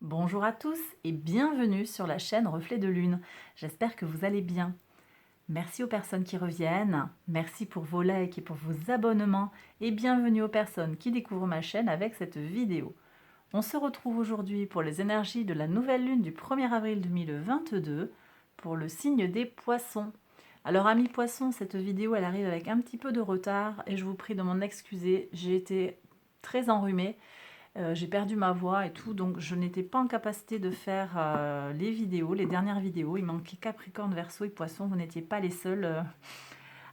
Bonjour à tous et bienvenue sur la chaîne Reflet de Lune. J'espère que vous allez bien. Merci aux personnes qui reviennent, merci pour vos likes et pour vos abonnements et bienvenue aux personnes qui découvrent ma chaîne avec cette vidéo. On se retrouve aujourd'hui pour les énergies de la nouvelle lune du 1er avril 2022 pour le signe des poissons. Alors amis poissons, cette vidéo elle arrive avec un petit peu de retard et je vous prie de m'en excuser, j'ai été très enrhumée. J'ai perdu ma voix et tout, donc je n'étais pas en capacité de faire les vidéos, les dernières vidéos. Il manquait Capricorne, Verseau et Poisson. Vous n'étiez pas les seuls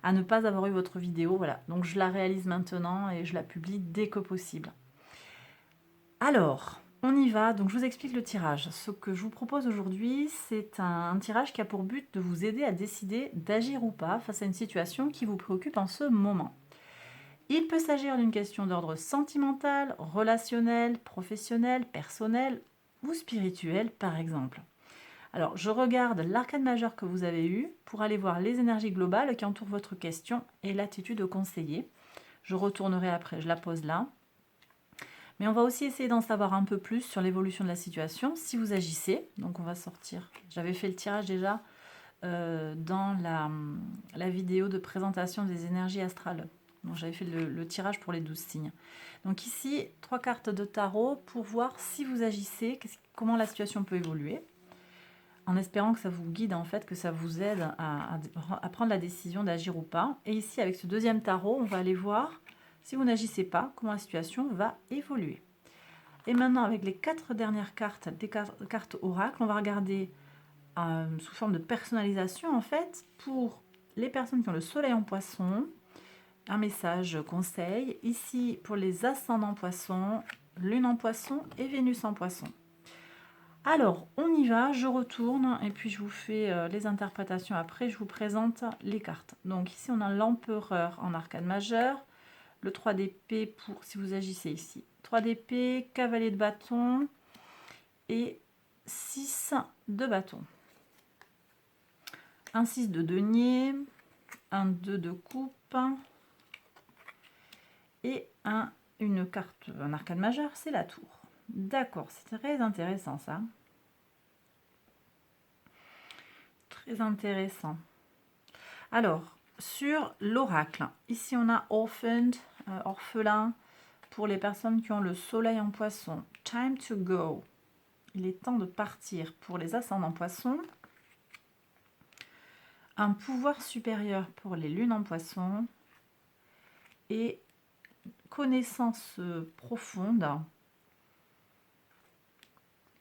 à ne pas avoir eu votre vidéo. Voilà, donc je la réalise maintenant et je la publie dès que possible. Alors, on y va. Donc je vous explique le tirage. Ce que je vous propose aujourd'hui, c'est un tirage qui a pour but de vous aider à décider d'agir ou pas face à une situation qui vous préoccupe en ce moment. Il peut s'agir d'une question d'ordre sentimental, relationnel, professionnel, personnel ou spirituel par exemple. Alors je regarde l'arcane majeur que vous avez eu pour aller voir les énergies globales qui entourent votre question et l'attitude conseillée. Je retournerai après, je la pose là. Mais on va aussi essayer d'en savoir un peu plus sur l'évolution de la situation si vous agissez. Donc on va sortir. J'avais fait le tirage déjà dans la vidéo de présentation des énergies astrales. Donc j'avais fait le tirage pour les 12 signes. Donc ici, 3 cartes de tarot pour voir si vous agissez, comment la situation peut évoluer, en espérant que ça vous guide en fait, que ça vous aide à prendre la décision d'agir ou pas. Et ici, avec ce deuxième tarot, on va aller voir, si vous n'agissez pas, comment la situation va évoluer. Et maintenant, avec les 4 dernières cartes, des cartes oracle, on va regarder sous forme de personnalisation en fait, pour les personnes qui ont le soleil en poisson, un message conseil. Ici, pour les ascendants poissons, lune en poisson et Vénus en poisson. Alors, on y va, je retourne et puis je vous fais les interprétations après, je vous présente les cartes. Donc ici, on a l'empereur en arcane majeur, le 3 d'épée pour si vous agissez ici. 3 d'épée, cavalier de bâton et 6 de bâton. Un 6 de denier, un 2 de coupe et une carte, un arcane majeur, c'est la tour. D'accord, c'est très intéressant ça. Très intéressant. Alors, sur l'oracle, ici on a orphaned, orphelin, pour les personnes qui ont le soleil en poisson. Time to go. Il est temps de partir pour les ascendants poissons. Un pouvoir supérieur pour les lunes en poisson. Et connaissance profonde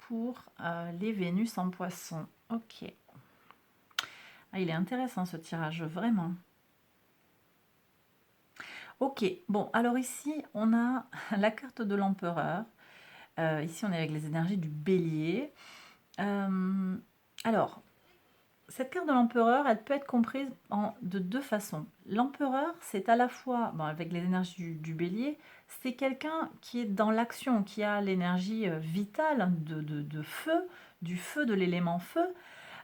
pour les Vénus en poisson. Ok. Ah, il est intéressant ce tirage, vraiment. Ok, bon, alors ici, on a la carte de l'empereur. Ici, on est avec les énergies du bélier. Alors, cette carte de l'empereur, elle peut être comprise de deux façons. L'empereur, c'est à la fois, bon, avec les énergies du bélier, c'est quelqu'un qui est dans l'action, qui a l'énergie vitale de feu, du feu de l'élément feu,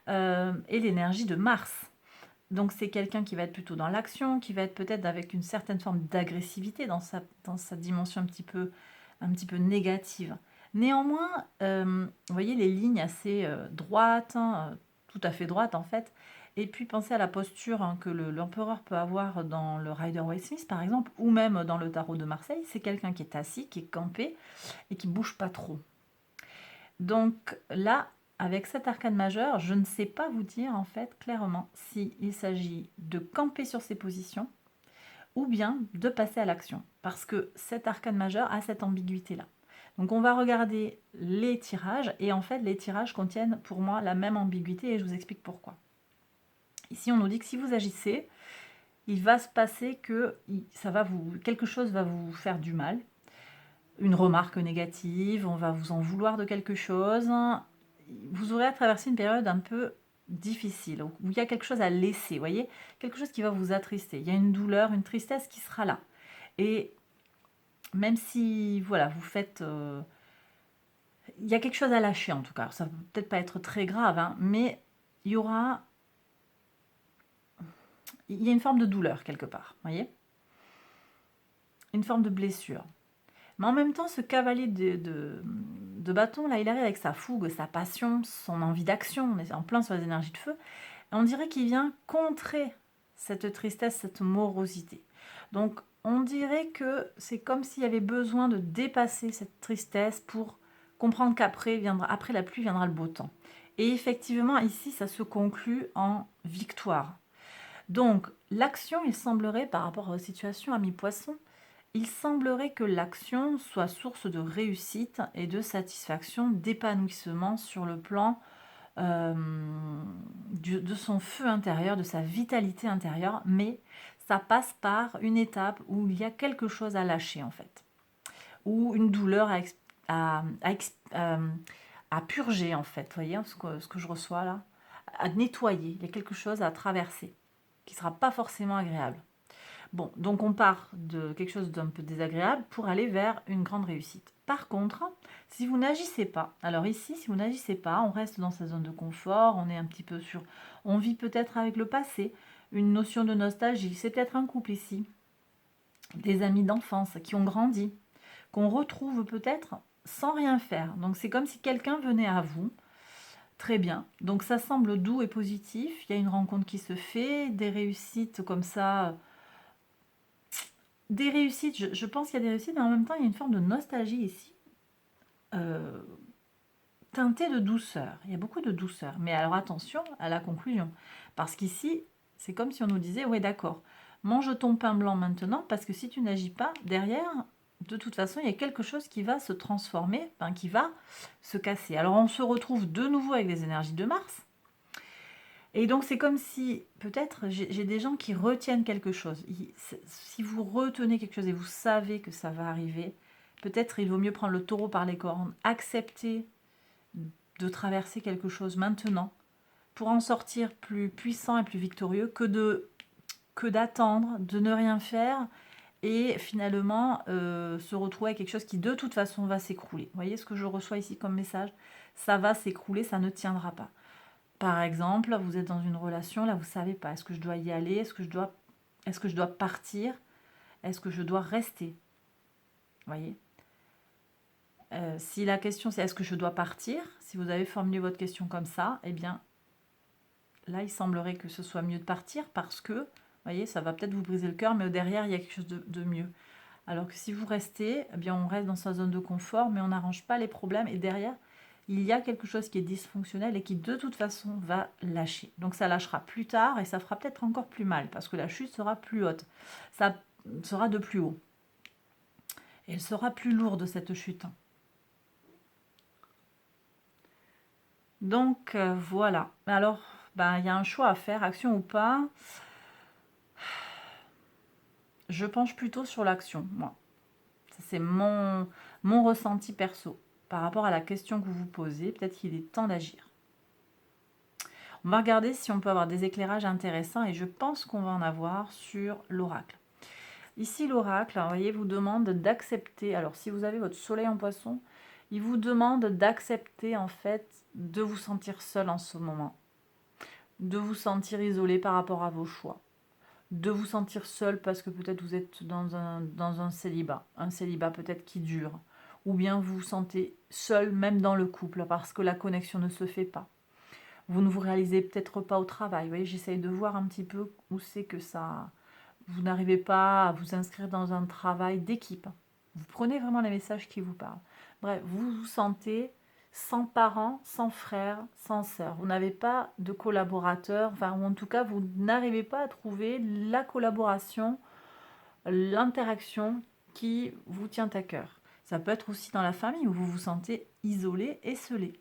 et l'énergie de Mars. Donc c'est quelqu'un qui va être plutôt dans l'action, qui va être peut-être avec une certaine forme d'agressivité dans sa dimension un petit peu négative. Néanmoins, vous voyez les lignes assez droites, hein, tout à fait droites en fait. Et puis pensez à la posture hein, que l'empereur peut avoir dans le Rider-Waite-Smith par exemple, ou même dans le tarot de Marseille. C'est quelqu'un qui est assis, qui est campé et qui bouge pas trop. Donc là, avec cet arcane majeur, je ne sais pas vous dire en fait clairement s'il s'agit de camper sur ses positions ou bien de passer à l'action. Parce que cet arcane majeur a cette ambiguïté-là. Donc on va regarder les tirages et en fait les tirages contiennent pour moi la même ambiguïté et je vous explique pourquoi. Ici on nous dit que si vous agissez, il va se passer que quelque chose va vous faire du mal, une remarque négative, on va vous en vouloir de quelque chose, vous aurez à traverser une période un peu difficile, où il y a quelque chose à laisser, vous voyez, quelque chose qui va vous attrister, il y a une douleur, une tristesse qui sera là. Et même si, voilà, vous faites... il y a quelque chose à lâcher en tout cas, ça peut peut-être pas être très grave, hein, mais il y aura... Il y a une forme de douleur quelque part, vous voyez, une forme de blessure. Mais en même temps, ce cavalier de bâton, là, il arrive avec sa fougue, sa passion, son envie d'action. On est en plein sur les énergies de feu. Et on dirait qu'il vient contrer cette tristesse, cette morosité. Donc, on dirait que c'est comme s'il y avait besoin de dépasser cette tristesse pour comprendre qu'après après la pluie viendra le beau temps. Et effectivement, ici, ça se conclut en victoire. Donc, l'action, il semblerait, par rapport aux situations à mi-poisson, il semblerait que l'action soit source de réussite et de satisfaction, d'épanouissement sur le plan euh, de son feu intérieur, de sa vitalité intérieure, mais ça passe par une étape où il y a quelque chose à lâcher en fait, ou une douleur à purger en fait, vous voyez ce que je reçois là, à nettoyer, il y a quelque chose à traverser qui ne sera pas forcément agréable. Bon, donc on part de quelque chose d'un peu désagréable pour aller vers une grande réussite. Par contre, si vous n'agissez pas, alors ici, si vous n'agissez pas, on reste dans sa zone de confort, on est un petit peu sur... On vit peut-être avec le passé, une notion de nostalgie, c'est peut-être un couple ici, des amis d'enfance qui ont grandi, qu'on retrouve peut-être sans rien faire. Donc c'est comme si quelqu'un venait à vous. Très bien. Donc ça semble doux et positif. Il y a une rencontre qui se fait, des réussites comme ça. Des réussites, je pense qu'il y a des réussites, mais en même temps, il y a une forme de nostalgie ici, euh, teintée de douceur. Il y a beaucoup de douceur. Mais alors attention à la conclusion. Parce qu'ici, c'est comme si on nous disait, ouais d'accord, mange ton pain blanc maintenant, parce que si tu n'agis pas, derrière, de toute façon, il y a quelque chose qui va se transformer, enfin, qui va se casser. Alors on se retrouve de nouveau avec les énergies de Mars. Et donc c'est comme si, peut-être, j'ai des gens qui retiennent quelque chose. Si vous retenez quelque chose et vous savez que ça va arriver, peut-être il vaut mieux prendre le taureau par les cornes, accepter de traverser quelque chose maintenant pour en sortir plus puissant et plus victorieux que d'attendre, de ne rien faire et finalement se retrouver avec quelque chose qui de toute façon va s'écrouler. Vous voyez ce que je reçois ici comme message? Ça va s'écrouler, ça ne tiendra pas. Par exemple, vous êtes dans une relation, là vous ne savez pas, est-ce que je dois y aller, est-ce que je dois partir, est-ce que je dois rester? Vous voyez? Si la question c'est est-ce que je dois partir, si vous avez formulé votre question comme ça, eh bien là il semblerait que ce soit mieux de partir parce que, vous voyez, ça va peut-être vous briser le cœur, mais derrière il y a quelque chose de mieux. Alors que si vous restez, eh bien on reste dans sa zone de confort, mais on n'arrange pas les problèmes et derrière il y a quelque chose qui est dysfonctionnel et qui de toute façon va lâcher. Donc ça lâchera plus tard et ça fera peut-être encore plus mal parce que la chute sera plus haute. Ça sera de plus haut. Et elle sera plus lourde cette chute. Donc voilà. Alors, il y a un choix à faire, action ou pas. Je penche plutôt sur l'action, moi. C'est mon ressenti perso par rapport à la question que vous vous posez. Peut-être qu'il est temps d'agir. On va regarder si on peut avoir des éclairages intéressants et je pense qu'on va en avoir sur l'oracle. Ici, l'oracle, vous voyez, vous demande d'accepter. Alors, si vous avez votre soleil en poisson, il vous demande d'accepter en fait de vous sentir seul en ce moment, de vous sentir isolé par rapport à vos choix, de vous sentir seul parce que peut-être vous êtes dans un célibat peut-être qui dure, ou bien vous vous sentez seul même dans le couple parce que la connexion ne se fait pas. Vous ne vous réalisez peut-être pas au travail. Vous voyez, j'essaye de voir un petit peu où c'est que ça... Vous n'arrivez pas à vous inscrire dans un travail d'équipe. Vous prenez vraiment les messages qui vous parlent. Bref, vous vous sentez sans parents, sans frères, sans sœurs. Vous n'avez pas de collaborateurs, enfin, ou en tout cas, vous n'arrivez pas à trouver la collaboration, l'interaction qui vous tient à cœur. Ça peut être aussi dans la famille où vous vous sentez isolé, esselé.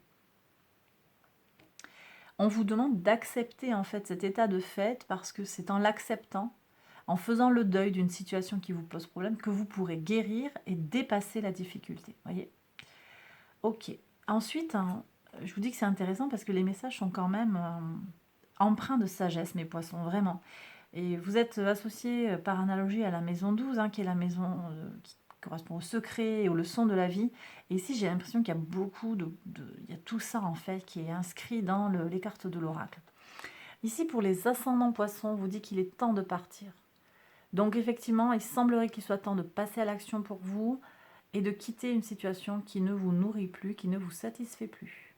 On vous demande d'accepter en fait cet état de fait parce que c'est en l'acceptant, en faisant le deuil d'une situation qui vous pose problème, que vous pourrez guérir et dépasser la difficulté. Voyez? Ok. Ensuite, hein, je vous dis que c'est intéressant parce que les messages sont quand même empreints de sagesse, mes poissons, vraiment. Et vous êtes associés par analogie à la maison 12, hein, qui est la maison qui correspond au secret et aux leçons de la vie. Et ici, j'ai l'impression qu'il y a beaucoup il y a tout ça, en fait, qui est inscrit dans les cartes de l'oracle. Ici, pour les ascendants poissons, on vous dit qu'il est temps de partir. Donc, effectivement, il semblerait qu'il soit temps de passer à l'action pour vous. et de quitter une situation qui ne vous nourrit plus, qui ne vous satisfait plus.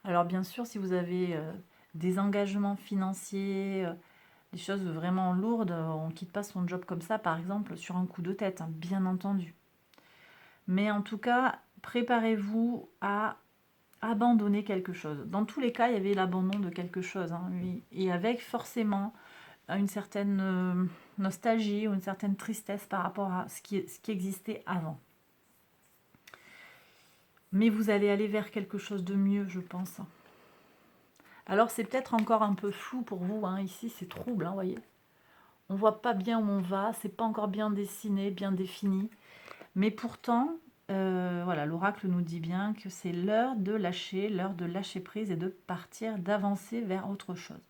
Alors bien sûr, si vous avez des engagements financiers, des choses vraiment lourdes, on ne quitte pas son job comme ça, par exemple, sur un coup de tête, hein, bien entendu. Mais en tout cas, préparez-vous à abandonner quelque chose. Dans tous les cas, il y avait l'abandon de quelque chose, hein, et avec forcément une certaine nostalgie ou une certaine tristesse par rapport à ce qui existait avant. Mais vous allez aller vers quelque chose de mieux, je pense. Alors c'est peut-être encore un peu flou pour vous, hein, ici c'est trouble, hein, voyez. On voit pas bien où on va, c'est pas encore bien dessiné, bien défini. Mais pourtant, voilà, l'oracle nous dit bien que c'est l'heure de lâcher prise et de partir, d'avancer vers autre chose.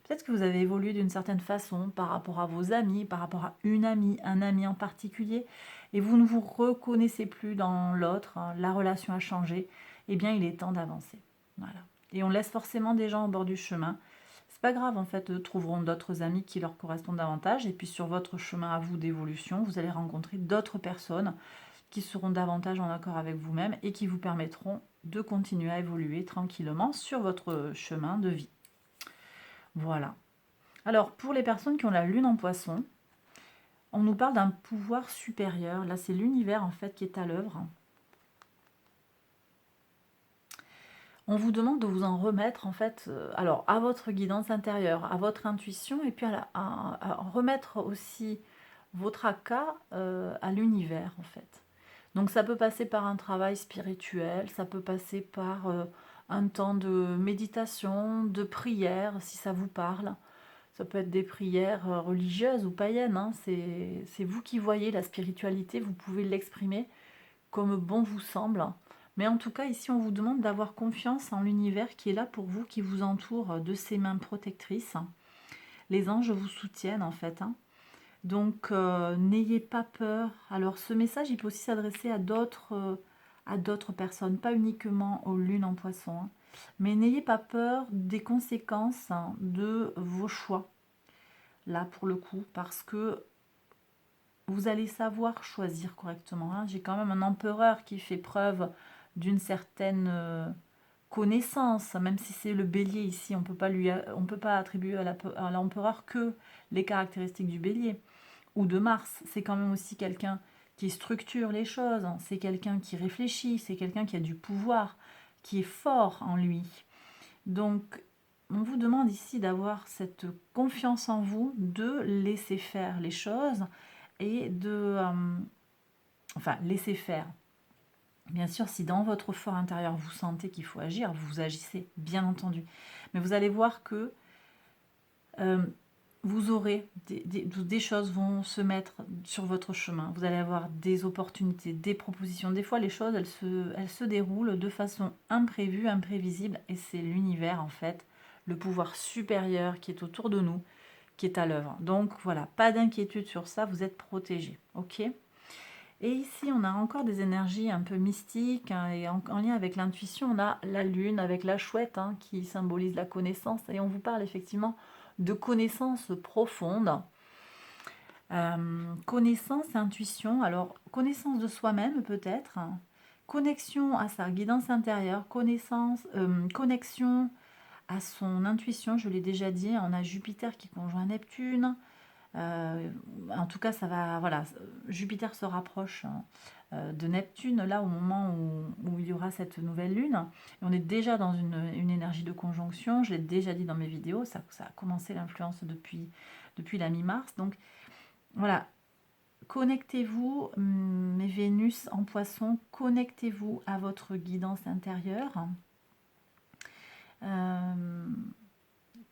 Peut-être que vous avez évolué d'une certaine façon par rapport à vos amis, par rapport à une amie, un ami en particulier, et vous ne vous reconnaissez plus dans l'autre, hein, la relation a changé, eh bien il est temps d'avancer. Voilà. Et on laisse forcément des gens au bord du chemin. C'est pas grave, en fait, eux trouveront d'autres amis qui leur correspondent davantage, et puis sur votre chemin à vous d'évolution, vous allez rencontrer d'autres personnes qui seront davantage en accord avec vous-même et qui vous permettront de continuer à évoluer tranquillement sur votre chemin de vie. Voilà. Alors, pour les personnes qui ont la lune en poisson, on nous parle d'un pouvoir supérieur. Là, c'est l'univers, en fait, qui est à l'œuvre. On vous demande de vous en remettre, en fait, alors, à votre guidance intérieure, à votre intuition, et puis à remettre aussi votre ACA à l'univers, en fait. Donc, ça peut passer par un travail spirituel, ça peut passer par un temps de méditation, de prière, si ça vous parle. Ça peut être des prières religieuses ou païennes, hein. C'est vous qui voyez la spiritualité, vous pouvez l'exprimer comme bon vous semble. Mais en tout cas, ici, on vous demande d'avoir confiance en l'univers qui est là pour vous, qui vous entoure de ses mains protectrices. Les anges vous soutiennent, en fait, hein. Donc, n'ayez pas peur. Alors, ce message, il peut aussi s'adresser à d'autres personnes, pas uniquement aux lunes en poisson, hein. Mais n'ayez pas peur des conséquences, hein, de vos choix. Là, pour le coup, parce que vous allez savoir choisir correctement, hein. J'ai quand même un empereur qui fait preuve d'une certaine connaissance, même si c'est le bélier ici, on peut pas attribuer à l'empereur que les caractéristiques du bélier ou de Mars. C'est quand même aussi quelqu'un qui structure les choses, hein. C'est quelqu'un qui réfléchit, c'est quelqu'un qui a du pouvoir, qui est fort en lui. Donc, on vous demande ici d'avoir cette confiance en vous, de laisser faire les choses et enfin, laisser faire. Bien sûr, si dans votre fort intérieur vous sentez qu'il faut agir, vous agissez, bien entendu. Mais vous allez voir que vous aurez des choses vont se mettre sur votre chemin. Vous allez avoir des opportunités, des propositions. Des fois, les choses, elles se déroulent de façon imprévue, imprévisible. Et c'est l'univers, en fait, le pouvoir supérieur qui est autour de nous, qui est à l'œuvre. Donc, voilà, pas d'inquiétude sur ça, vous êtes protégés. OK ? Et ici, on a encore des énergies un peu mystiques, hein, et en lien avec l'intuition, on a la lune avec la chouette, hein, qui symbolise la connaissance. Et on vous parle effectivement de connaissances profondes. Connaissance, intuition, alors connaissance de soi-même peut-être, hein, connexion à sa guidance intérieure, connexion à son intuition, je l'ai déjà dit, on a Jupiter qui conjoint Neptune. En tout cas, ça va, voilà, Jupiter se rapproche, hein, de Neptune, là, au moment où il y aura cette nouvelle lune. Et on est déjà dans une énergie de conjonction, je l'ai déjà dit dans mes vidéos, ça a commencé l'influence depuis la mi-mars. Donc, voilà, connectez-vous, mes Vénus en poisson, connectez-vous à votre guidance intérieure.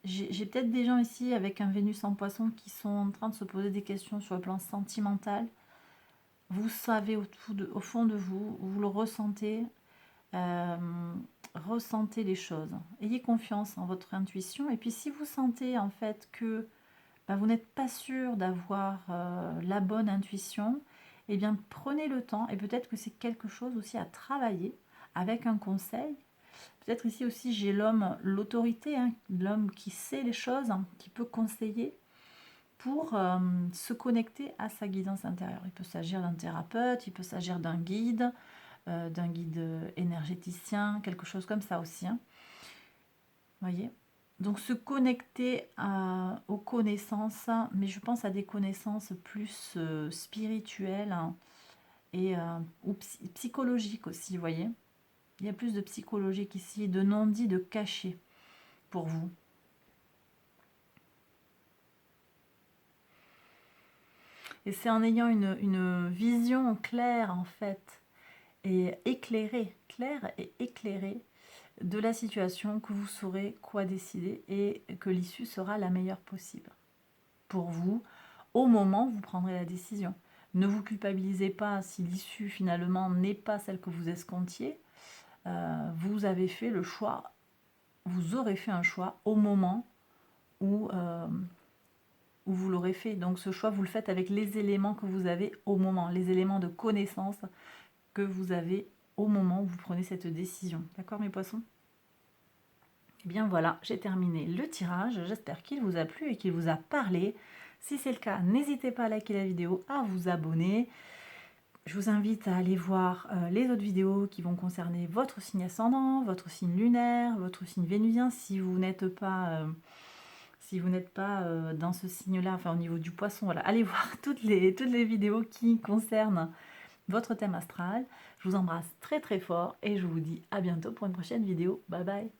J'ai peut-être des gens ici avec un Vénus en poisson qui sont en train de se poser des questions sur le plan sentimental. Vous savez au fond de vous, vous le ressentez, ressentez les choses. Ayez confiance en votre intuition. Et puis si vous sentez en fait que vous n'êtes pas sûr d'avoir la bonne intuition, eh bien prenez le temps, et peut-être que c'est quelque chose aussi à travailler avec un conseil. Peut-être ici aussi j'ai l'homme, l'autorité, hein, l'homme qui sait les choses, hein, qui peut conseiller. pour se connecter à sa guidance intérieure. Il peut s'agir d'un thérapeute, il peut s'agir d'un guide énergéticien, quelque chose comme ça aussi. Hein. Voyez. Donc se connecter aux connaissances, mais je pense à des connaissances plus spirituelles hein, et ou psychologiques aussi, vous voyez. Il y a plus de psychologique ici, de non-dit, de caché pour vous. Et c'est en ayant une vision claire en fait, et éclairée, claire et éclairée de la situation que vous saurez quoi décider et que l'issue sera la meilleure possible pour vous au moment où vous prendrez la décision. Ne vous culpabilisez pas si l'issue finalement n'est pas celle que vous escomptiez. Vous avez fait le choix, vous aurez fait un choix au moment où vous l'aurez fait. Donc ce choix, vous le faites avec les éléments que vous avez au moment, les éléments de connaissance que vous avez au moment où vous prenez cette décision. D'accord mes poissons? Eh bien voilà, j'ai terminé le tirage. J'espère qu'il vous a plu et qu'il vous a parlé. Si c'est le cas, n'hésitez pas à liker la vidéo, à vous abonner. Je vous invite à aller voir les autres vidéos qui vont concerner votre signe ascendant, votre signe lunaire, votre signe vénusien. Si vous n'êtes pas, dans ce signe-là, enfin au niveau du poisson, voilà, allez voir toutes les vidéos qui concernent votre thème astral. Je vous embrasse très très fort et je vous dis à bientôt pour une prochaine vidéo. Bye bye.